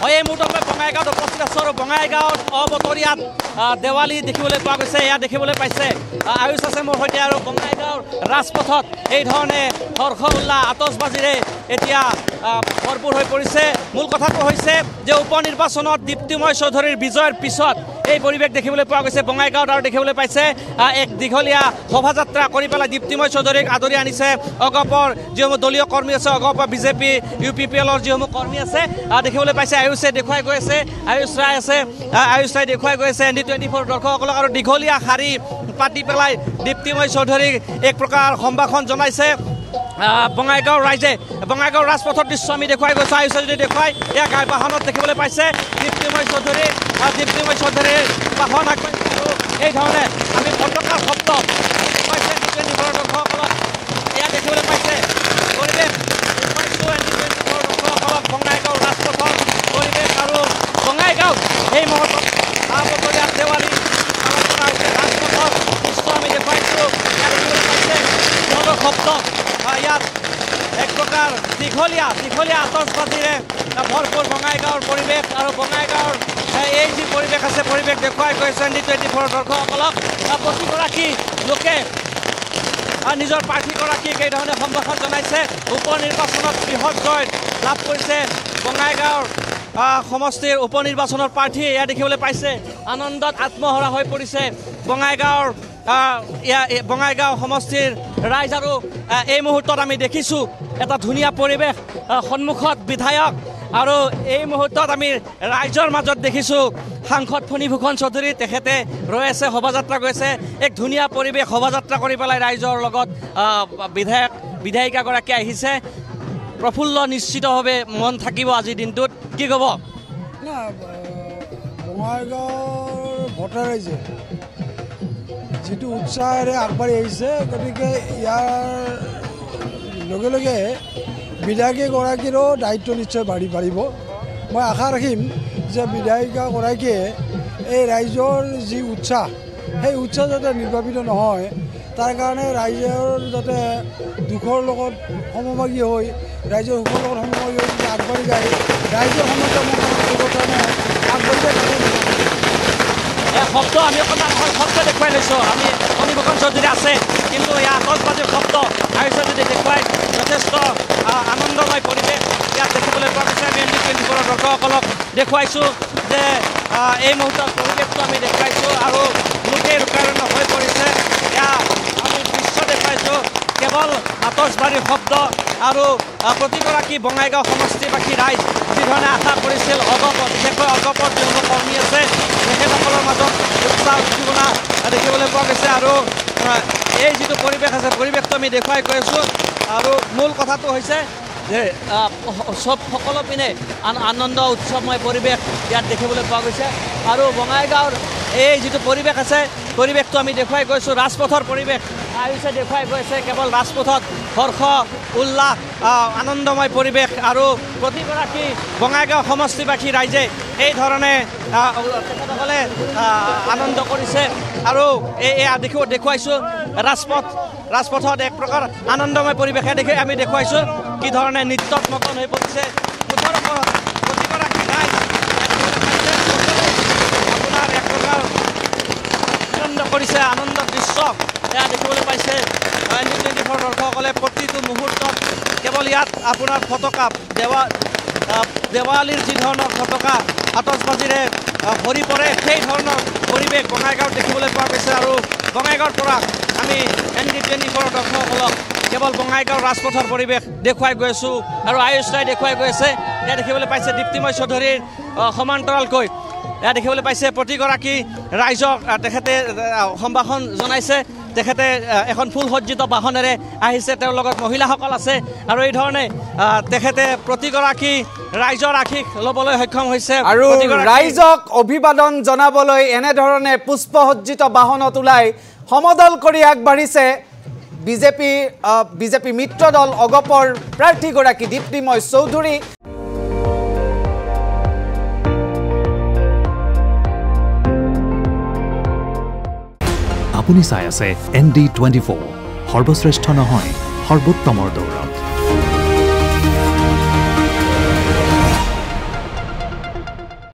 এই মুহূৰ্তত মই বঙাইগাঁৱত উপস্থিত আছোঁ আৰু বঙাইগাঁৱত অবতৰীয়াত দেৱালী দেখিবলৈ পোৱা গৈছে। এয়া দেখিবলৈ পাইছে আয়ুষ আছে মোৰ সৈতে আৰু বঙাইগাঁৱৰ ৰাজপথত এই ধৰণে হৰ্ষ উল্লাস আতচবাজীৰে এতিয়া ভৰপূৰ হৈ পৰিছে। মূল কথাটো হৈছে যে উপ নিৰ্বাচনত দীপ্তিময় চৌধুৰীৰ বিজয়ৰ পিছত এই পৰিৱেশ দেখিবলৈ পোৱা গৈছে বঙাইগাঁৱত আৰু দেখিবলৈ পাইছে এক দীঘলীয়া শোভাযাত্ৰা কৰি পেলাই দীপ্তিময় চৌধুৰীক আদৰি আনিছে অগপৰ যিসমূহ দলীয় কৰ্মী আছে অগপৰ বিজেপি UPPLৰ যিসমূহ কৰ্মী আছে দেখিবলৈ পাইছে। আয়ুষে দেখুৱাই গৈ আছে আয়ুষ ৰায় আছে আয়ুষ ৰায় দেখুৱাই গৈ আছে ND24 দৰ্শকসকলক আৰু দীঘলীয়া শাৰী পাতি পেলাই দীপ্তিময় চৌধুৰীক এক প্ৰকাৰ সম্ভাষণ জনাইছে বঙাইগাঁৱৰ ৰাইজে। বঙাইগাঁৱৰ ৰাজপথৰ দৃশ্য আমি দেখুৱাই গৈছোঁ আয়ুষে যদি দেখুৱাই এয়া গাই বাহনত দেখিবলৈ পাইছে দীপ্তিময় চৌধুৰীৰ বাহন আগবাঢ়িছে আৰু এই ধৰণে আমি পতাকাৰ শব্দ পাইছে ND24 দৰ্শকসকলক এয়া দেখিবলৈ পাইছে পৰিৱেশ ND24 দৰ্শকসকলক বঙাইগাঁৱৰ ৰাজপথৰ পৰিৱেশ আৰু বঙাইগাঁৱত এই মুহূৰ্তত অবতৰীয়া দেৱালী ৰাজপথৰ দৃশ্য আমি দেখুৱাইছোঁ শব্দ ইয়াত এক প্ৰকাৰ দীঘলীয়া আতচবাজীৰে ভৰপূৰ বঙাইগাঁৱৰ পৰিৱেশ আৰু বঙাইগাঁৱৰ এই যি পৰিৱেশ আছে পৰিৱেশ দেখুৱাই গৈছে ND24 দৰ্শকসকলক প্ৰতিগৰাকী লোকে নিজৰ প্ৰাৰ্থীগৰাকীক এই ধৰণে সম্ভাষণ জনাইছে। উপ নিৰ্বাচনত বৃহৎ জয় লাভ কৰিছে বঙাইগাঁৱৰ সমষ্টিৰ উপ নিৰ্বাচনৰ প্ৰাৰ্থী এয়া দেখিবলৈ পাইছে আনন্দত আত্মহৰা হৈ পৰিছে বঙাইগাঁও সমষ্টিৰ ৰাইজ আৰু এই মুহূৰ্তত আমি দেখিছোঁ এটা ধুনীয়া পৰিৱেশ সন্মুখত বিধায়ক আৰু এই মুহূৰ্তত আমি ৰাইজৰ মাজত দেখিছোঁ সাংসদ ফণীভূষণ চৌধুৰী তেখেতে ৰৈ আছে শোভাযাত্ৰা গৈছে এক ধুনীয়া পৰিৱেশ শোভাযাত্ৰা কৰি পেলাই ৰাইজৰ লগত বিধায়িকাগৰাকী আহিছে প্ৰফুল্ল নিশ্চিতভাৱে মন থাকিব আজিৰ দিনটোত কি ক'ব বঙাইগাঁৱৰ ভোটাৰ ৰাইজে যিটো উৎসাহেৰে আগবাঢ়ি আহিছে গতিকে ইয়াৰ লগে লগে বিধায়িকাগৰাকীৰো দায়িত্ব নিশ্চয় বাঢ়িব। মই আশা ৰাখিম যে বিধায়িকাগৰাকীয়ে এই ৰাইজৰ যি উৎসাহ সেই উৎসাহ যাতে নিৰ্বাপিত নহয় তাৰ কাৰণে ৰাইজৰ যাতে দুখৰ লগত সমভাগী হৈ ৰাইজৰ সুখৰ লগত সমভাগী হৈ যাতে আগবাঢ়ি যায় ৰাইজৰ সমস্যা কাৰণে আগবাঢ়ি যায় শব্দ আমি অকণমান শব্দ দেখুৱাই লৈছোঁ আমি ফণীভূষণ চৌধুৰী আছে কিন্তু ইয়াৰ আতচবাজীৰ শব্দ আয়ুষে যদি দেখুৱাই যথেষ্ট আনন্দময় পৰিৱেশ ইয়াত দেখিবলৈ পোৱা গৈছে। আমি ND24 দৰ্শকসকলক দেখুৱাইছোঁ যে এই মুহূৰ্তত পৰিৱেশটো আমি দেখুৱাইছোঁ আৰু লোকে ৰূপায়ণ হৈ পৰিছে এয়া আমি দৃশ্য দেখুৱাইছোঁ কেৱল আতচবাজীৰ শব্দ আৰু প্ৰতিগৰাকী বঙাইগাঁও সমষ্টিবাসী ৰাইজ যিধৰণে আশা কৰিছিল বিশেষকৈ অগপৰ যিসমূহ কৰ্মী আছে তেখেতসকলৰ মাজত উৎসাহ উদ্দীপনা দেখিবলৈ পোৱা গৈছে আৰু এই যিটো পৰিৱেশ আছে পৰিৱেশটো আমি দেখুৱাই গৈ আছোঁ আৰু মূল কথাটো হৈছে যে সকলো পিনে আনন্দ উৎসৱময় পৰিৱেশ ইয়াত দেখিবলৈ পোৱা গৈছে আৰু বঙাইগাঁৱৰ এই যিটো পৰিৱেশ আছে পৰিৱেশটো আমি দেখুৱাই গৈছোঁ ৰাজপথৰ পৰিৱেশ আয়ুষে দেখুৱাই গৈছে কেৱল ৰাজপথত হৰ্ষ উল্লাস আনন্দময় পৰিৱেশ আৰু প্ৰতিগৰাকী বঙাইগাঁও সমষ্টিবাসী ৰাইজে এই ধৰণে তেখেতসকলে আনন্দ কৰিছে আৰু এয়া দেখুৱাইছোঁ ৰাজপথত এক প্ৰকাৰ আনন্দময় পৰিৱেশে আমি দেখুৱাইছোঁ কি ধৰণে নৃত্যত মগন হৈ পৰিছে প্ৰতিগৰাকী ৰাইজ আপোনাৰ এক প্ৰকাৰ আনন্দ কৰিছে আনন্দৰ দৃশ্য এয়া দেখিবলৈ পাইছে ND24 দৰ্শকসকলে প্ৰতিটো মুহূৰ্তত কেৱল ইয়াত আপোনাৰ ফটকা দেৱালীৰ যি ধৰণৰ ফটকা আতচবাজীৰে ভৰি পৰে সেই ধৰণৰ পৰিৱেশ বঙাইগাঁৱত দেখিবলৈ পোৱা গৈছে আৰু বঙাইগাঁৱৰ পৰা আমি ND24 দৰ্শকসকলক কেৱল বঙাইগাঁৱৰ ৰাজপথৰ পৰিৱেশ দেখুৱাই গৈ আছোঁ আৰু আয়ুষ ৰায় দেখুৱাই গৈ আছে এয়া দেখিবলৈ পাইছে দীপ্তিময় চৌধুৰীৰ সমান্তৰালকৈ এয়া দেখিবলৈ পাইছে প্ৰতিগৰাকী ৰাইজক তেখেতে সম্ভাষণ জনাইছে তেখেতে এখন ফুলসজ্জিত বাহনেৰে আহিছে তেওঁৰ লগত মহিলাসকল আছে আৰু এই ধৰণে তেখেতে প্ৰতিগৰাকী ৰাইজৰ আশীষ ল'বলৈ সক্ষম হৈছে আৰু ৰাইজক অভিবাদন জনাবলৈ এনেধৰণে পুষ্পসজ্জিত বাহনত ওলাই সমদল কৰি আগবাঢ়িছে বিজেপি মিত্ৰ দল অগপৰ প্ৰাৰ্থীগৰাকী দীপ্তিময় চৌধুৰী। আপুনি চাই আছে ND24 সৰ্বশ্ৰেষ্ঠ নহয় সৰ্বোত্তমৰ দৌৰ।